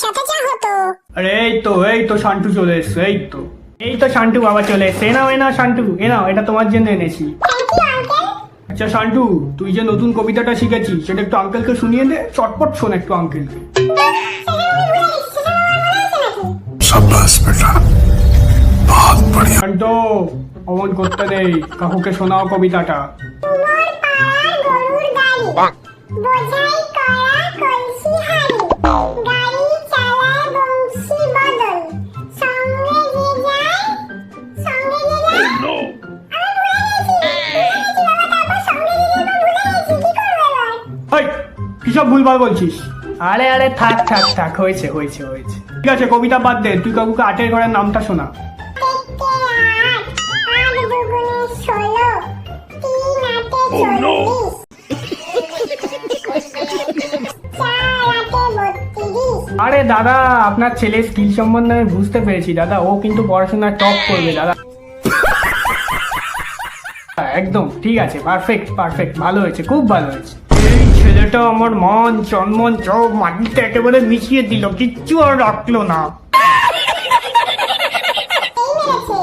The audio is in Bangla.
সাথে চা হতো। আরে এই তো শান্টু চলে এসছে। এই তো শান্টু বাবা চলে এসছে। এ নাও শান্টু, এটা তোমার জন্য এনেছি। Thank you uncle. আচ্ছা শান্টু, তুই যে নতুন কবিতাটা শিখেছিস সেটা একটু আঙ্কেলকে শুনিয়ে দে, চটপট শোন একটু আঙ্কেলকে। शाबाश बेटा, बहुत बढ़िया। শান্টু, অমন করতে নেই, কাকুকে শোনাও কবিতাটা। তোমার পাড়ার গরুর গাড়ি, বোঝাই করা কলসি হাড়ি, গাড়ি চালায় বংশী বদল, সঙ্গে যে যায়, সঙ্গে যে যায়। আমি ভুলে গেছি বাবা, তারপর সঙ্গে যে যায় ভুলে গেছি, কি করবো এবার? এই, কিসব ভুলভাল বলছিস? আরে থাক, হয়েছে। ঠিক আছে, কবিতা বাদ দে, তুই কাকুকে আটের ঘরের নামটা শোনা। তেত্তে আট, আট দুগুণে 16, তিন আটে 40, চার আটে 32। আরে দাদা, আপনার ছেলের স্কিল সম্বন্ধে আমি বুঝতে পেরেছি দাদা, ও কিন্তু পড়াশোনায় টপ করবে দাদা। একদম ঠিক আছে, পারফেক্ট, ভালো হয়েছে, খুব ভালো হয়েছে। এই ছেলেটা আমার মান সম্মান সব মাটিতে একেবারে মিশিয়ে দিল, কিচ্ছু আর রাখলো না। এই মেরেছে।